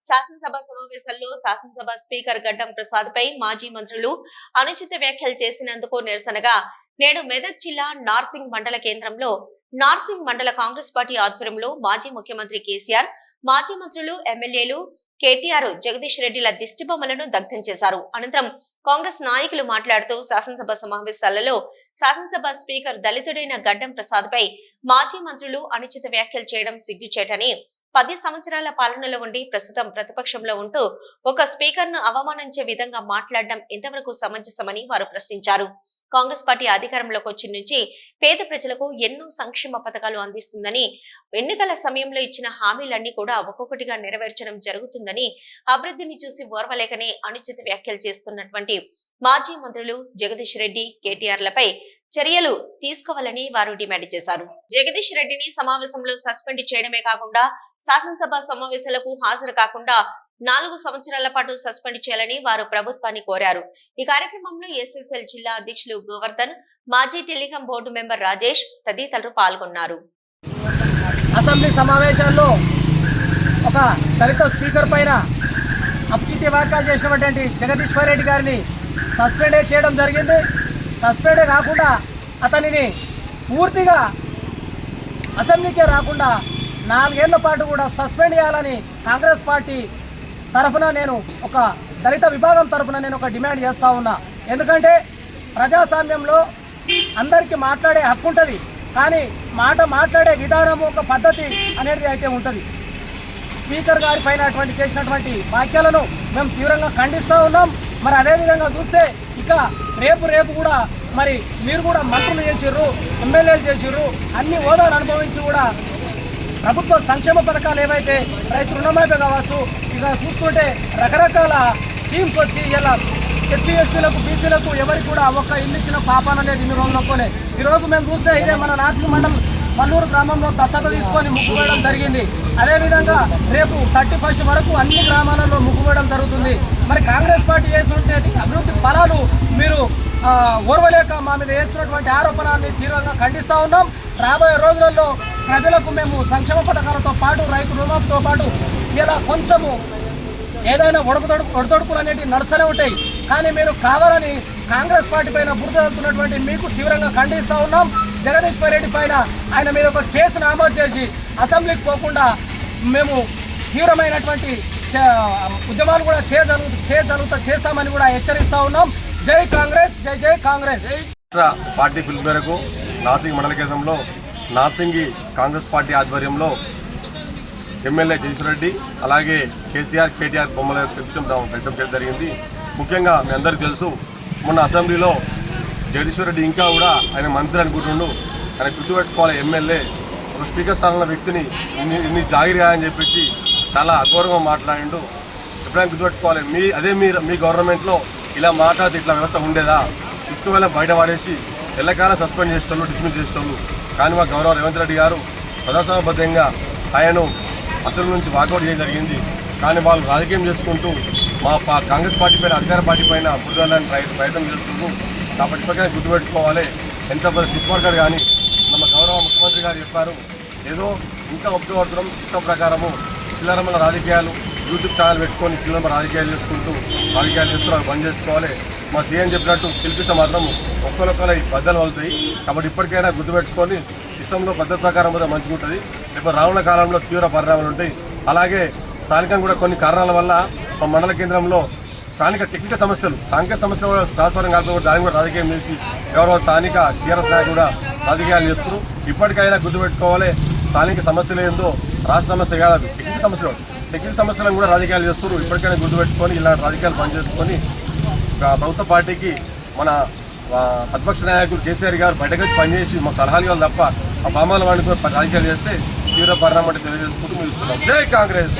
శాసనసభ సమావేశంలో శాసనసభ స్పీకర్ గడ్డం ప్రసాద్ పై మాజీ మంత్రులు అనుచిత వ్యాఖ్యలు చేసినందుకు నిరసనగా నేడు మెదక్ జిల్లా నార్సింగ్ మండల కేంద్రంలో నార్సింగ్ మండల కాంగ్రెస్ పార్టీ ఆధ్వర్యంలో మాజీ ముఖ్యమంత్రి కేసీఆర్, మాజీ మంత్రులు, ఎమ్మెల్యేలు కేటీఆర్, జగదీష్ రెడ్డిల దిష్టిబొమ్మలను దగ్ధం చేశారు. అనంతరం కాంగ్రెస్ నాయకులు మాట్లాడుతూ శాసనసభ సమావేశాలలో శాసనసభ స్పీకర్ దళితుడైన గడ్డం ప్రసాద్ పై మాజీ మంత్రులు అనుచిత వ్యాఖ్యలు చేయడం సిగ్గుచేటని, 10 సంవత్సరాల పాలనలో ఉండి ప్రస్తుతం ప్రతిపక్షంలో ఉంటూ ఒక స్పీకర్ ను అవమానించే విధంగా మాట్లాడడం ఎంతవరకు సమంజసమని వారు ప్రశ్నించారు. కాంగ్రెస్ పార్టీ అధికారంలోకి వచ్చిన నుంచి పేద ప్రజలకు ఎన్నో సంక్షేమ పథకాలు అందిస్తుందని, ఎన్నికల సమయంలో ఇచ్చిన హామీలన్నీ కూడా ఒక్కొక్కటిగా నెరవేర్చడం జరుగుతుందని, అభివృద్ధిని చూసి ఓర్వలేకనే అనుచిత వ్యాఖ్యలు చేస్తున్నటువంటి మాజీ మంత్రులు జగదీష్ రెడ్డి, కేటీఆర్లపై చర్యలు తీసుకోవాలని వారు డిమాండ్ చేశారు. జగదీష్ రెడ్డిని సమావేశంలో సస్పెండ్ చేయడమే కాకుండా శాసనసభ సమావేశాలకు హాజరు కాకుండా 4 సంవత్సరాల పాటు సస్పెండ్ చేయాలని వారు ప్రభుత్వాన్ని కోరారు. ఈ కార్యక్రమంలో ఎస్ఎస్ఎల్ జిల్లా అధ్యక్షులు గోవర్ధన్, మాజీ టెలికాం బోర్డు మెంబర్ రాజేష్ తదితరులు పాల్గొన్నారు. అసెంబ్లీ సమావేశాల్లో ఒక దళిత స్పీకర్ పైన అప్చిత వ్యాఖ్యలు చేసినటువంటి జగదీశ్వర్ రెడ్డి గారిని సస్పెండ్ చేయడం జరిగింది. సస్పెండే కాకుండా అతనిని పూర్తిగా అసెంబ్లీకే రాకుండా 4 ఏళ్ల పాటు కూడా సస్పెండ్ చేయాలని కాంగ్రెస్ పార్టీ తరఫున నేను ఒక దళిత విభాగం తరఫున నేను ఒక డిమాండ్ చేస్తూ ఉన్నా. ఎందుకంటే ప్రజాస్వామ్యంలో అందరికీ మాట్లాడే హక్కు ఉంటుంది, కానీ మాట్లాడే విధానము, ఒక పద్ధతి అనేది అయితే ఉంటుంది. స్పీకర్ గారి పైన చేసినటువంటి వ్యాఖ్యలను మేము తీవ్రంగా ఖండిస్తూ ఉన్నాం. మరి అదేవిధంగా చూస్తే ఇక రేపు కూడా మరి మీరు కూడా మంత్రులు చేసిర్రు, ఎమ్మెల్యేలు చేసిర్రు, అన్ని హోదాలు అనుభవించి కూడా ప్రభుత్వ సంక్షేమ పథకాలు ఏవైతే రైతు రుణమాఫీ కావచ్చు, ఇక చూస్తుంటే రకరకాల స్కీమ్స్ వచ్చి ఇలా ఎస్సీ ఎస్టీలకు, బీసీలకు ఎవరికి కూడా ఒక్క ఇల్లు ఇచ్చిన పాపాన అనేది ఇన్ని రోజులలోనే. ఈరోజు మేము చూస్తే ఇదే మన నార్సింగ్ మండలం మల్లూరు గ్రామంలో దత్తత తీసుకొని ముగ్గు వేయడం జరిగింది. అదేవిధంగా రేపు 31 వరకు అన్ని గ్రామాలలో ముగ్గు వేయడం జరుగుతుంది. మరి కాంగ్రెస్ పార్టీ చేస్తుంటే అభివృద్ధి ఫలాలు మీరు ఓర్వలేక మా మీద వేస్తున్నటువంటి ఆరోపణల్ని తీవ్రంగా ఖండిస్తూ ఉన్నాం. రాబోయే రోజులలో ప్రజలకు మేము సంక్షేమ పథకాలతో పాటు రైతు రుణమాఫీతో పాటు ఇలా కొంచెము ఏదైనా ఒడదొడుకులు అనేవి నడుస్తూనే ఉంటాయి. కానీ మీరు కావాలని కాంగ్రెస్ పార్టీ పైన బురద జరుగుతున్నటువంటి మీకు తీవ్రంగా ఖండిస్తూ ఉన్నాం. జగదీశ్వర్ రెడ్డి పైన ఆయన మీద ఒక కేసు నమోదు చేసి అసెంబ్లీకి పోకుండా మేము తీవ్రమైనటువంటి ఉద్యమాలు కూడా చేస్తామని కూడా హెచ్చరిస్తూ ఉన్నాం. జై కాంగ్రెస్, జై జై కాంగ్రెస్. పార్టీ పిలుపు మేరకు నార్సింగ్ మండల కేంద్రంలో నార్సింగి కాంగ్రెస్ పార్టీ ఆధ్వర్యంలో ఎమ్మెల్యే జగదీష్ రెడ్డి అలాగే కేసీఆర్, కేటీఆర్ బొమ్మల పెట్టడం చేయడం జరిగింది. ముఖ్యంగా మీ అందరికీ తెలుసు, మొన్న అసెంబ్లీలో జగదీష్ రెడ్డి ఇంకా కూడా ఆయన మంత్రి అనుకుంటుండు, ఆయన గుర్తుపెట్టుకోవాలి, ఎమ్మెల్యే ఒక స్పీకర్ స్థానంలో వ్యక్తిని ఇన్ని జాగిరిగా అని చెప్పేసి చాలా అగౌరవంగా మాట్లాడిండు. ఎప్పుడైనా గుర్తుపెట్టుకోవాలి, మీ గవర్నమెంట్లో ఇలా మాట్లాడితే ఇట్లా వ్యవస్థ ఉండేదా? తీసుకువెళ్ళ బయట పడేసి ఎల్లకాలం సస్పెండ్ చేసేటోళ్ళు, డిస్మిస్ చేసేటోళ్ళు. కానీ మా గౌరవ రేవంత్ రెడ్డి గారు ప్రజాస్వామ్యబద్ధంగా ఆయనను అసలు నుంచి వాకౌట్ చేయడం జరిగింది. కానీ వాళ్ళు రాజకీయం చేసుకుంటూ మా కాంగ్రెస్ పార్టీ పైన, అధికార పార్టీ పైన బురదలని ప్రయత్నం చేసుకుంటూ కాబట్టి ఇప్పటికైనా గుర్తుపెట్టుకోవాలి. ఎంత డిస్మార్కర్ కానీ మన గౌరవ ముఖ్యమంత్రి గారు చెప్పారు, ఏదో ఇంకా ఒప్పుకోవడం సిస్టమ్ ప్రకారము చిల్లరమల రాజకీయాలు, యూట్యూబ్ ఛానల్ పెట్టుకొని చిల్లరమ రాజకీయాలు చేస్తూ అవి బంద్ చేసుకోవాలి. మా సీఎం చెప్పినట్టు పిలిపిస్తే మాత్రం ఒక్కరొక్కరు ఈ బద్దలు వలుతాయి. కాబట్టి ఇప్పటికైనా గుర్తుపెట్టుకొని సిస్టంలో పద్ధతి ప్రకారం కూడా మంచిగా ఉంటుంది. రేపు రానున్న కాలంలో తీవ్ర పరిణామాలు ఉంటాయి. అలాగే స్థానికంగా కూడా కొన్ని కారణాల వల్ల మా మండల కేంద్రంలో స్థానిక టెక్నికల్ సమస్యలు, సాంకేతిక సమస్యలు కూడా ట్రాన్స్ఫర్ కాకపోతే దాన్ని కూడా రాజకీయం చేసి గౌరవ స్థానిక టీఆర్ఎస్ నాయకులు కూడా రాజకీయాలు చేస్తారు. ఇప్పటికైనా గుర్తుపెట్టుకోవాలి, స్థానిక సమస్యలు ఏందో రాష్ట్ర సమస్య కాదు, టెక్నికల్ సమస్యలను కూడా రాజకీయాలు చేస్తారు. ఇప్పటికైనా గుర్తుపెట్టుకొని ఇలాంటి రాజకీయాలు పనిచేసుకొని ప్రభుత్వ పార్టీకి మన ప్రతిపక్ష నాయకులు కేసీఆర్ గారు బయటకు వచ్చి పనిచేసి మాకు సలహాలు ఇవ్వాలి తప్ప ఆ ఫామాల వాడిని రాజకీయాలు చేస్తే తీవ్ర పరిణామం తెలియజేసుకుంటూ ముగిస్తున్నాం. జై కాంగ్రెస్.